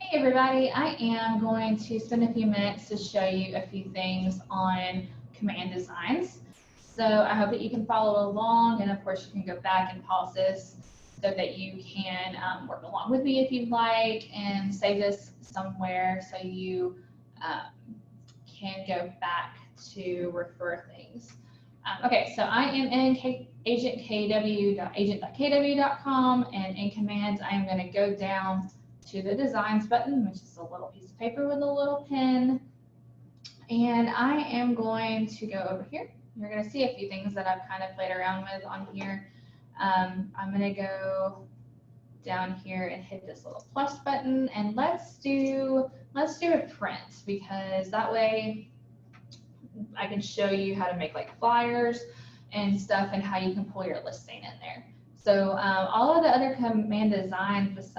Hey everybody, I am going to spend a few minutes to show you a few things on command designs. So I hope that you can follow along, and of course you can go back and pause this so that you can work along with me if you'd like, and save this somewhere so you um, can go back to refer things. Okay, so I am in agentkw.agent.kw.com, and in commands I am going to go down to the designs button, which is a little piece of paper with a little pen. And I am going to go over here. You're going to see a few things that I've kind of played around with on here. I'm going to go down here and hit this little plus button, and let's do a print, because that way I can show you how to make like flyers and stuff and how you can pull your listing in there. So all of the other command designs,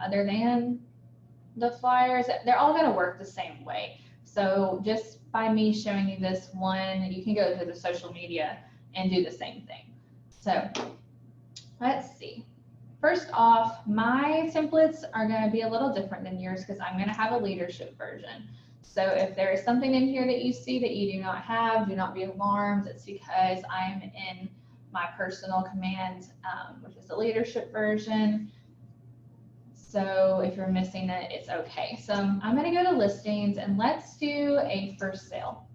other than the flyers, they're all going to work the same way. So just by me showing you this one, you can go to the social media and do the same thing. So let's see. First off, my templates are going to be a little different than yours because I'm going to have a leadership version. So if there is something in here that you see that you do not have, do not be alarmed. It's because I'm in my personal command, which is the leadership version. So if you're missing it, it's okay. So I'm going to go to listings, and let's do a first sale.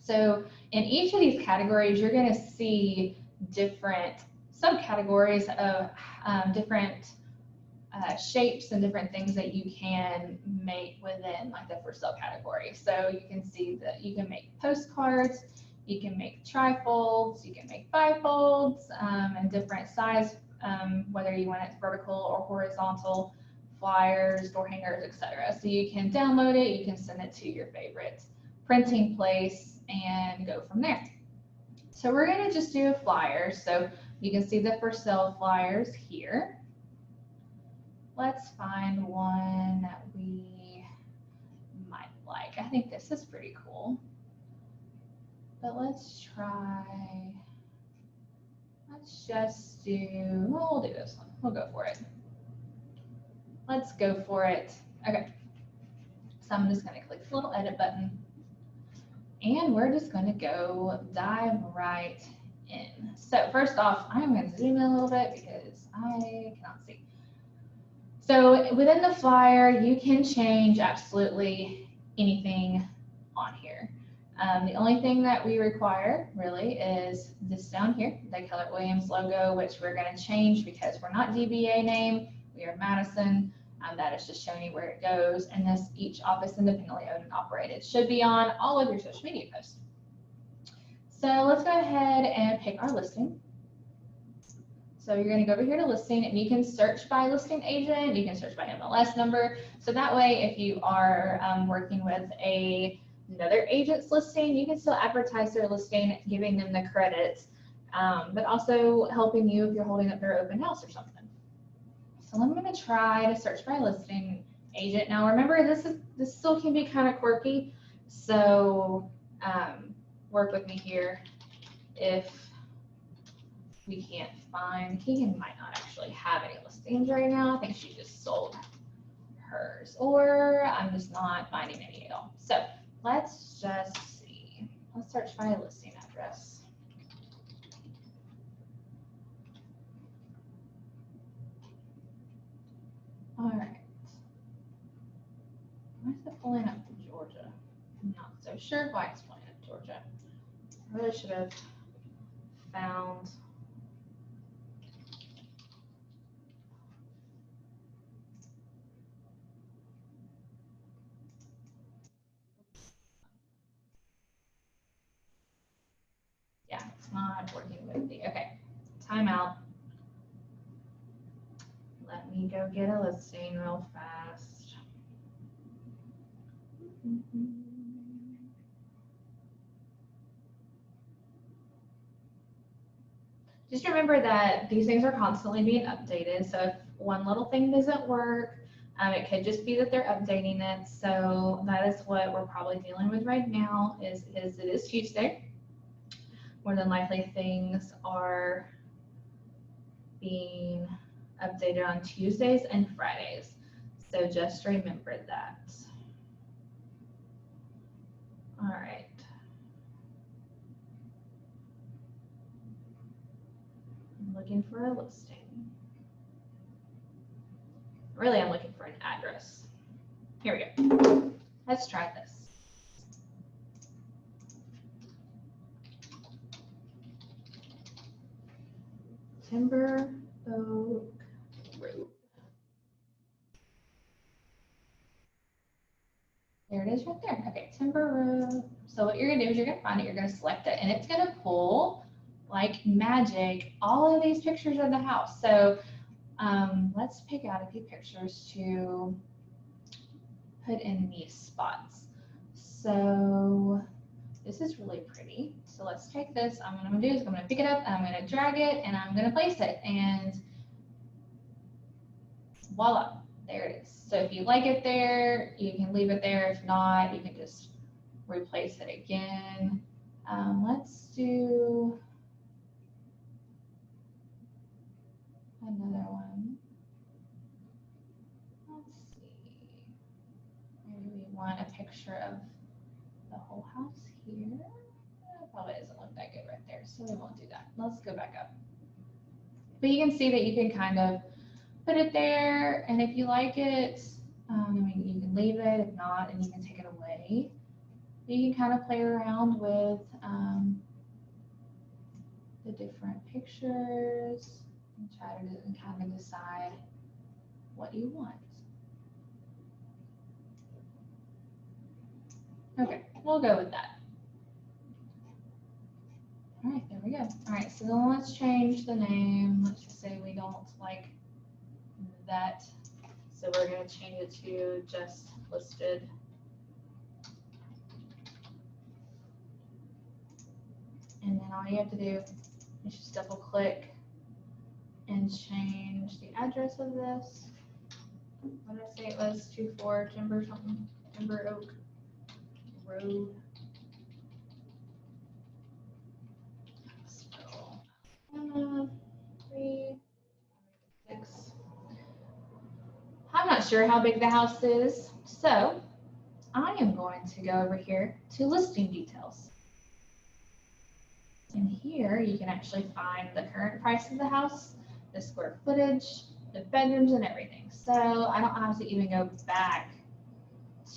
So in each of these categories, you're going to see different subcategories of different shapes and different things that you can make within like the first sale category. So you can see that you can make postcards, you can make trifolds, you can make bifolds, and different size, whether you want it vertical or horizontal, flyers, door hangers, etc. So you can download it, you can send it to your favorite printing place and go from there. So we're going to just do a flyer. So you can see the for sale flyers here. Let's find one that we might like. I think this is pretty cool. But let's just do, well, we'll do this one. We'll go for it. Let's go for it. Okay. So I'm just going to click the little edit button. And we're just going to go dive right in. So first off, I'm going to zoom in a little bit because I cannot see. So within the flyer, you can change absolutely anything on here. The only thing that we require really is this down here, the Keller Williams logo, which we're going to change because we're not DBA name, we are Madison. That is just showing you where it goes, and this each office independently owned and operated should be on all of your social media posts. So let's go ahead and pick our listing. So you're going to go over here to listing, and you can search by listing agent, you can search by MLS number. So that way, if you are working with another agent's listing, you can still advertise their listing, giving them the credits, but also helping you if you're holding up their open house or something. So I'm going to try to search by listing agent. Now remember, this still can be kind of quirky, so work with me here. If we can't find, Keegan might not actually have any listings right now. I think she just sold hers, or I'm just not finding any at all. So let's just see. Let's search by listing address. All right. Why is it pulling up to Georgia? I'm not so sure why it's pulling up Georgia. I really should have found. Yeah, it's not working with me. Okay, timeout. Let me go get a listing real fast. Just remember that these things are constantly being updated. So if one little thing doesn't work, it could just be that they're updating it. So that is what we're probably dealing with right now. It is Tuesday. More than likely, things are being updated on Tuesdays and Fridays. So just remember that. All right. I'm looking for a listing. Really, I'm looking for an address. Here we go. Let's try this. Timber Oak Road. There it is right there. Okay, Timber Road. So what you're gonna do is you're gonna find it, you're gonna select it, and it's gonna pull like magic all of these pictures of the house. So let's pick out a few pictures to put in these spots. So this is really pretty. So let's take this. What I'm gonna do is I'm gonna pick it up and I'm gonna drag it and I'm gonna place it, and voila, there it is. So if you like it there, you can leave it there. If not, you can just replace it again. Let's do another one. Let's see. Maybe we want a picture of the whole house here. Probably doesn't look that good right there, so we won't do that. Let's go back up. But you can see that you can kind of put it there, and if you like it, you can leave it. If not, and you can take it away. You can kind of play around with the different pictures and try to kind of decide what you want. Okay, we'll go with that. All right, there we go. All right, so then let's change the name. Let's just say we don't like that. So we're going to change it to just listed. And then all you have to do is just double click and change the address of this. What did I say it was? 24 Timber something, Timber Oak Road. So, 3, 6. I'm not sure how big the house is, so I am going to go over here to listing details. And here you can actually find the current price of the house, the square footage, the bedrooms, and everything. So I don't have to even go back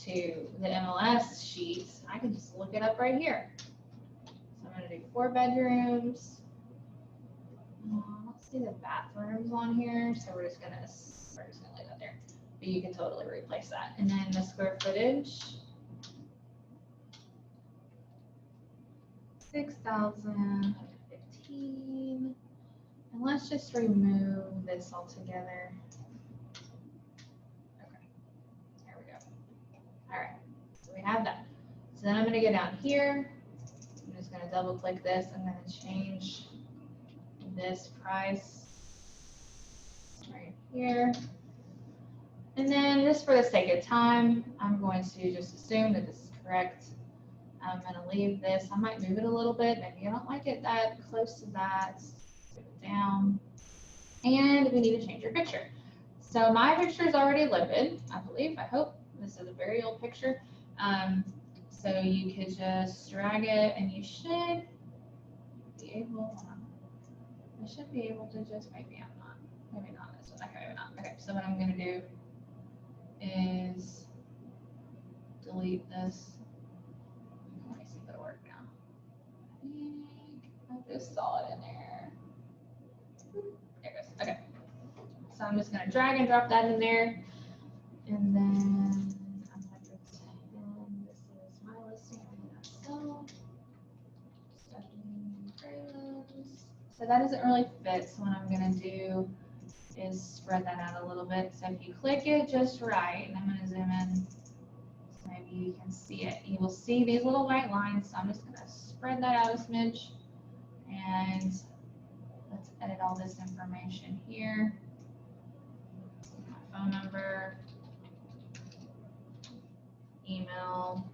to the MLS sheet. I can just look it up right here. So I'm going to do 4 bedrooms. I don't see the bathrooms on here, so we're just gonna leave that there. But you can totally replace that. And then the square footage, 6,115. And let's just remove this altogether. Okay, there we go. All right, so we have that. So then I'm gonna go down here. I'm just gonna double click this. I'm gonna change this price right here. And then just for the sake of time, I'm going to just assume that this is correct. I'm going to leave this. I might move it a little bit. Maybe I don't like it that close to that. Move it down. And we need to change your picture. So my picture is already loaded, I believe. I hope. This is a very old picture. So you could just drag it and you should be able, I should be able to just, maybe I'm not. Maybe not this one. Okay, maybe not. Okay, so what I'm going to do is delete this. Let me see if it'll work now. I just saw it in there. There it goes. Okay. So I'm just going to drag and drop that in there. And then I'm going to pretend this is my listing. So that doesn't really fit. So what I'm going to do is spread that out a little bit. So if you click it just right, and I'm going to zoom in so maybe you can see it. You will see these little white lines. So I'm just going to spread that out a smidge, and let's edit all this information here. My phone number, email,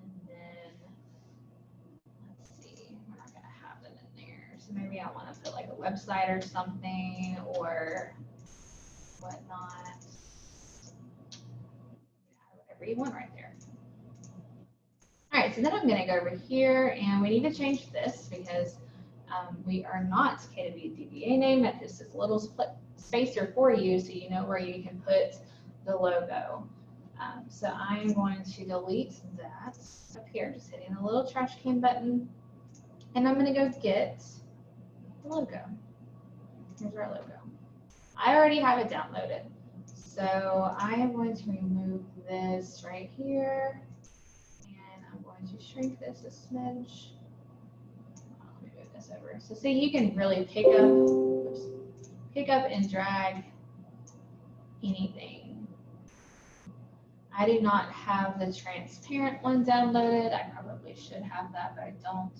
and then let's see, we're not going to have it in there. So maybe I want to put like a website or something, or whatnot, whatever you want right there. All right, so then I'm gonna go over here and we need to change this because we are not KW DBA name. That just is a little spacer for you so you know where you can put the logo. So I'm going to delete that up here, just hitting the little trash can button. And I'm gonna go get the logo. Here's our logo. I already have it downloaded. So I am going to remove this right here. And I'm going to shrink this a smidge. Let me move this over. So see, you can really pick up and drag anything. I do not have the transparent one downloaded. I probably should have that, but I don't.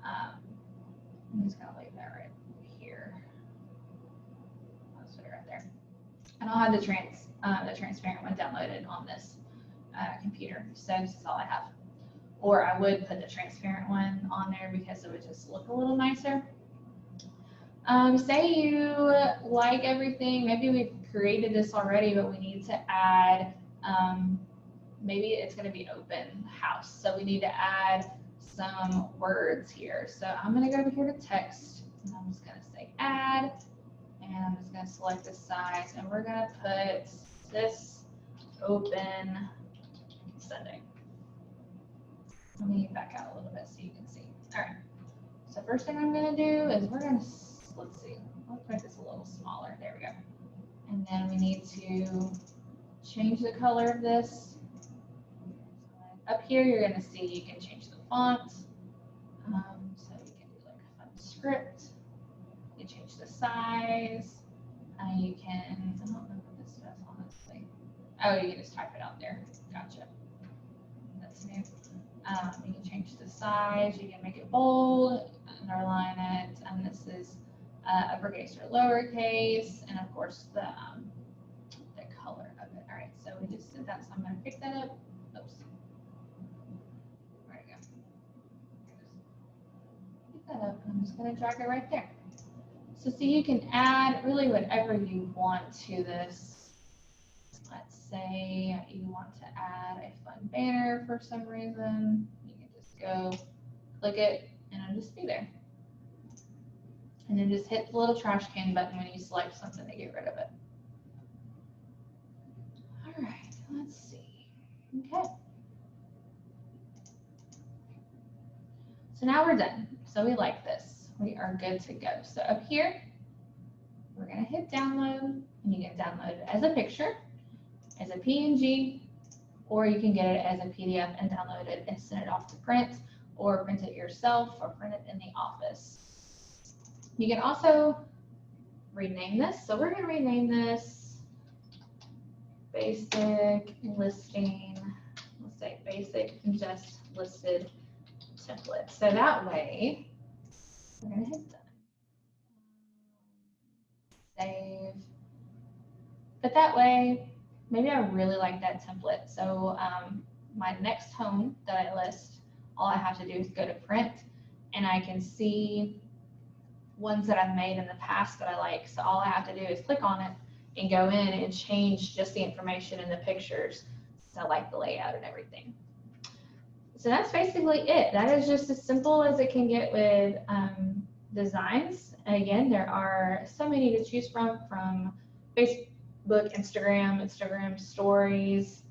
I'm just gonna leave that right here. I'll put it right there. I don't have the transparent one downloaded on this computer, so this is all I have. Or I would put the transparent one on there because it would just look a little nicer. Say you like everything, maybe we've created this already, but we need to add, maybe it's going to be open house. So we need to add some words here. So I'm going to go over here to text, and I'm just going to say add, and I'm just going to select the size, and we're going to put this open Sunday. Let me back out a little bit so you can see. All right. So first thing I'm going to do is we're going to, let's see, let's make this a little smaller. There we go. And then we need to change the color of this. Up here, you're going to see you can change the font. So you can do like a fun script. You can change the size. You can, I don't know what this does honestly. Oh, you can just type it out there. Gotcha. That's new. You can change the size. You can make it bold, underline it, and this is uppercase or lowercase, and of course the color of it. All right, so we just did that, so I'm going to pick that up. Oops. There we go. Pick that up, and I'm just going to drag it right there. So see, you can add really whatever you want to this. Let's say you want to add a fun banner for some reason. You can just go click it, and it'll just be there. And then just hit the little trash can button when you select something to get rid of it. All right, let's see. Okay. So now we're done. So we like this. We are good to go. So up here, we're going to hit download, and you can download it as a picture, as a PNG, or you can get it as a PDF and download it and send it off to print, or print it yourself, or print it in the office. You can also rename this. So we're going to rename this basic listing, let's say basic just listed template. So that way, we're going to hit done. Save. But that way, maybe I really like that template. So my next home that I list, all I have to do is go to print, and I can see ones that I've made in the past that I like. So all I have to do is click on it and go in and change just the information in the pictures. So I like the layout and everything. So that's basically it. That is just as simple as it can get with designs. And again, there are so many to choose from Facebook, Instagram stories.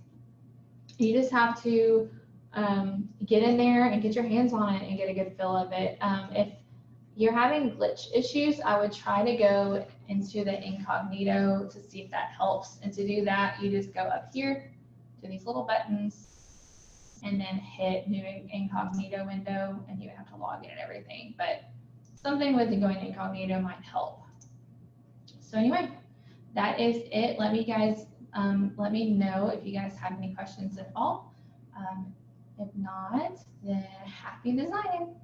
You just have to get in there and get your hands on it and get a good feel of it. If you're having glitch issues, I would try to go into the incognito to see if that helps. And to do that, you just go up here to these little buttons and then hit new incognito window, and you have to log in and everything. But something with the going incognito might help. So anyway, that is it. Let me know if you guys have any questions at all. If not, then happy designing.